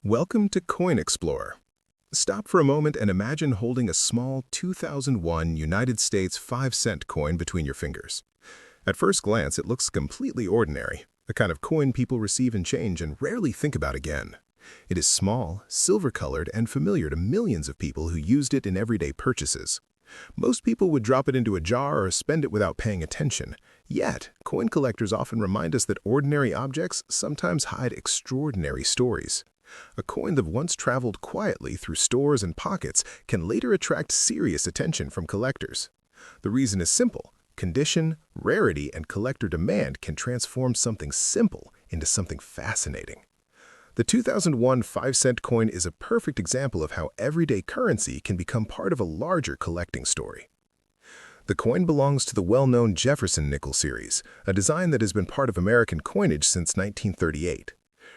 Welcome to Coin Explorer. Stop for a moment and imagine holding a small 2001 United States 5-cent coin between your fingers. At first glance, it looks completely ordinary, the kind of coin people receive in change and rarely think about again. It is small, silver-colored, and familiar to millions of people who used it in everyday purchases. Most people would drop it into a jar or spend it without paying attention. Yet, coin collectors often remind us that ordinary objects sometimes hide extraordinary stories. A coin that once traveled quietly through stores and pockets can later attract serious attention from collectors. The reason is simple. Condition, rarity, and collector demand can transform something simple into something fascinating. The 2001 5-cent coin is a perfect example of how everyday currency can become part of a larger collecting story. The coin belongs to the well-known Jefferson Nickel series, a design that has been part of American coinage since 1938.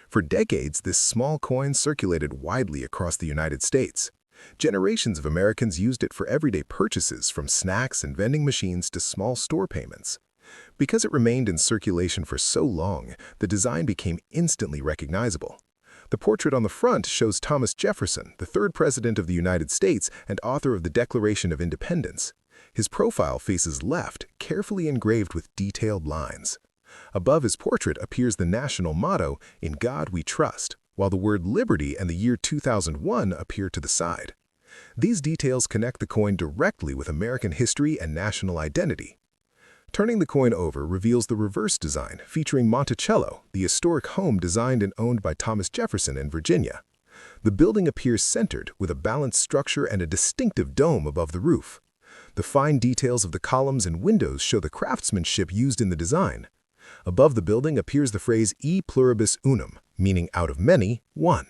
For decades, this small coin circulated widely across the United States. Generations of Americans used it for everyday purchases, from snacks and vending machines to small store payments. Because it remained in circulation for so long, the design became instantly recognizable. The portrait on the front shows Thomas Jefferson, the third president of the United States and author of the Declaration of Independence. His profile faces left, carefully engraved with detailed lines. Above his portrait appears the national motto, "In God We Trust," while the word liberty and the year 2001 appear to the side. These details connect the coin directly with American history and national identity. Turning the coin over reveals the reverse design, featuring Monticello, the historic home designed and owned by Thomas Jefferson in Virginia. The building appears centered, with a balanced structure and a distinctive dome above the roof. The fine details of the columns and windows show the craftsmanship used in the design. Above the building appears the phrase "E pluribus unum," meaning out of many, one.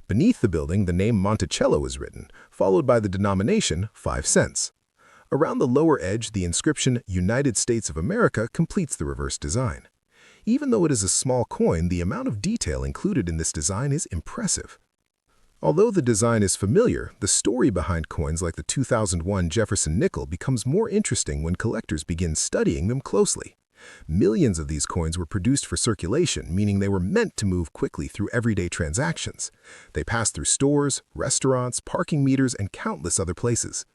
Beneath the building, the name Monticello is written, followed by the denomination 5 cents. Around the lower edge, the inscription "United States of America" completes the reverse design. Even though it is a small coin, the amount of detail included in this design is impressive. Although the design is familiar, the story behind coins like the 2001 Jefferson Nickel becomes more interesting when collectors begin studying them closely. Millions of these coins were produced for circulation, meaning they were meant to move quickly through everyday transactions. They passed through stores, restaurants, parking meters, and countless other places.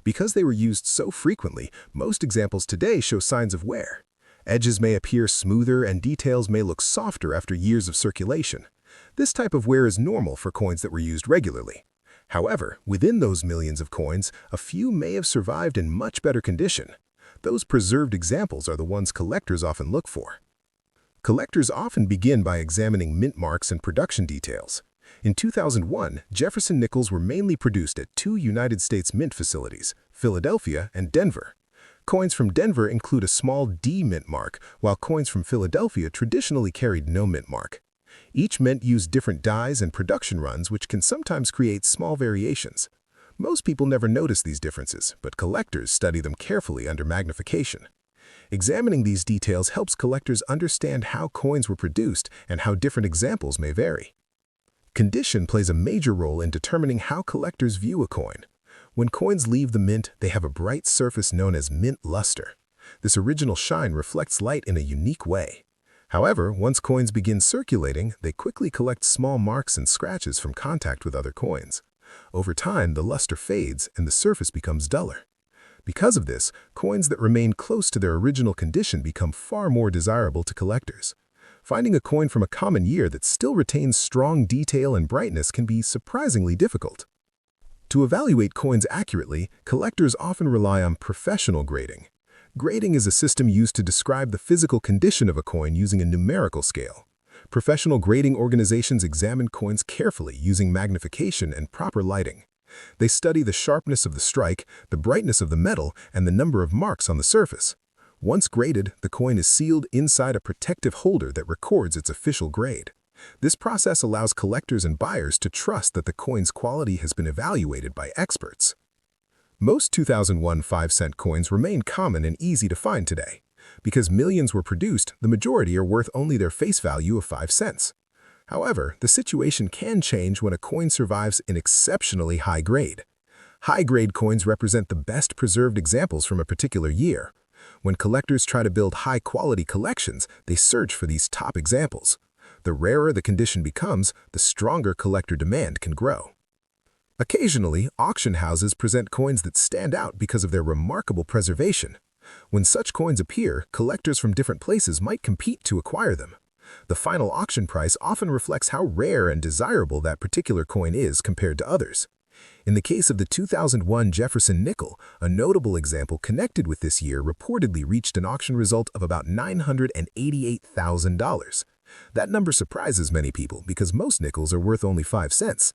Because they were used so frequently, most examples today show signs of wear. Edges may appear smoother and details may look softer after years of circulation. This type of wear is normal for coins that were used regularly. However, within those millions of coins, a few may have survived in much better condition. Those preserved examples are the ones collectors often look for. Collectors often begin by examining mint marks and production details. In 2001, Jefferson nickels were mainly produced at two United States mint facilities, Philadelphia and Denver. Coins from Denver include a small D mint mark, while coins from Philadelphia traditionally carried no mint mark. Each mint used different dies and production runs, which can sometimes create small variations. Most people never notice these differences, but collectors study them carefully under magnification. Examining these details helps collectors understand how coins were produced and how different examples may vary. Condition plays a major role in determining how collectors view a coin. When coins leave the mint, they have a bright surface known as mint luster. This original shine reflects light in a unique way. However, once coins begin circulating, they quickly collect small marks and scratches from contact with other coins. Over time, the luster fades and the surface becomes duller. Because of this, coins that remain close to their original condition become far more desirable to collectors. Finding a coin from a common year that still retains strong detail and brightness can be surprisingly difficult. To evaluate coins accurately, collectors often rely on professional grading. Grading is a system used to describe the physical condition of a coin using a numerical scale. Professional grading organizations examine coins carefully using magnification and proper lighting. They study the sharpness of the strike, the brightness of the metal, and the number of marks on the surface. Once graded, the coin is sealed inside a protective holder that records its official grade. This process allows collectors and buyers to trust that the coin's quality has been evaluated by experts. Most 2001 5-cent coins remain common and easy to find today. Because millions were produced, the majority are worth only their face value of 5 cents. However, the situation can change when a coin survives an exceptionally high grade. High-grade coins represent the best preserved examples from a particular year. When collectors try to build high-quality collections, they search for these top examples. The rarer the condition becomes, the stronger collector demand can grow. Occasionally, auction houses present coins that stand out because of their remarkable preservation. When such coins appear, collectors from different places might compete to acquire them. The final auction price often reflects how rare and desirable that particular coin is compared to others. In the case of the 2001 Jefferson Nickel, a notable example connected with this year reportedly reached an auction result of about $988,000. That number surprises many people because most nickels are worth only 5 cents.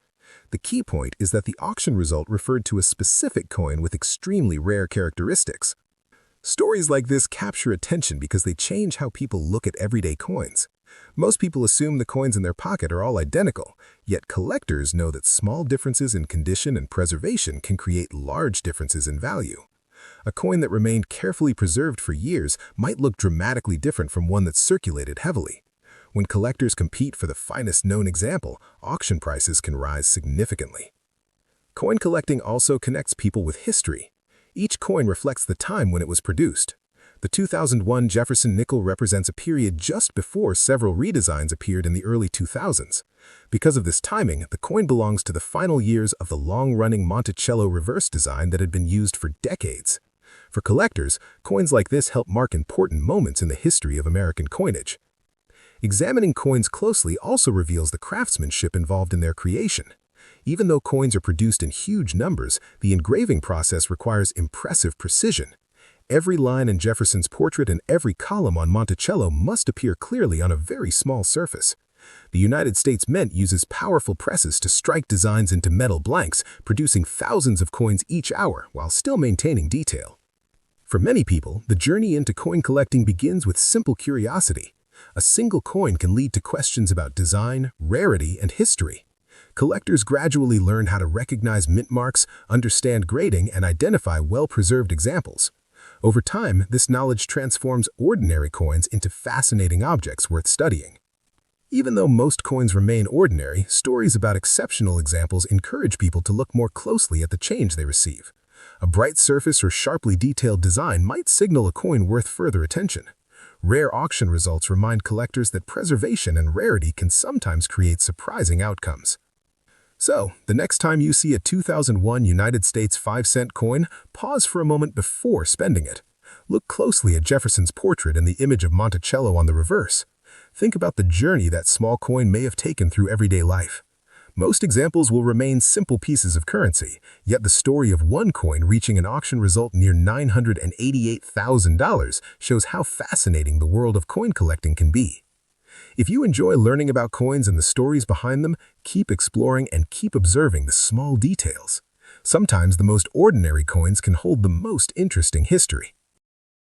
The key point is that the auction result referred to a specific coin with extremely rare characteristics. Stories like this capture attention because they change how people look at everyday coins. Most people assume the coins in their pocket are all identical, yet collectors know that small differences in condition and preservation can create large differences in value. A coin that remained carefully preserved for years might look dramatically different from one that circulated heavily. When collectors compete for the finest known example, auction prices can rise significantly. Coin collecting also connects people with history. Each coin reflects the time when it was produced. The 2001 Jefferson Nickel represents a period just before several redesigns appeared in the early 2000s. Because of this timing, the coin belongs to the final years of the long-running Monticello reverse design that had been used for decades. For collectors, coins like this help mark important moments in the history of American coinage. Examining coins closely also reveals the craftsmanship involved in their creation. Even though coins are produced in huge numbers, the engraving process requires impressive precision. Every line in Jefferson's portrait and every column on Monticello must appear clearly on a very small surface. The United States Mint uses powerful presses to strike designs into metal blanks, producing thousands of coins each hour while still maintaining detail. For many people, the journey into coin collecting begins with simple curiosity. A single coin can lead to questions about design, rarity, and history. Collectors gradually learn how to recognize mint marks, understand grading, and identify well-preserved examples. Over time, this knowledge transforms ordinary coins into fascinating objects worth studying. Even though most coins remain ordinary, stories about exceptional examples encourage people to look more closely at the change they receive. A bright surface or sharply detailed design might signal a coin worth further attention. Rare auction results remind collectors that preservation and rarity can sometimes create surprising outcomes. So, the next time you see a 2001 United States 5-cent coin, pause for a moment before spending it. Look closely at Jefferson's portrait and the image of Monticello on the reverse. Think about the journey that small coin may have taken through everyday life. Most examples will remain simple pieces of currency, yet the story of one coin reaching an auction result near $988,000 shows how fascinating the world of coin collecting can be. If you enjoy learning about coins and the stories behind them, keep exploring and keep observing the small details. Sometimes the most ordinary coins can hold the most interesting history.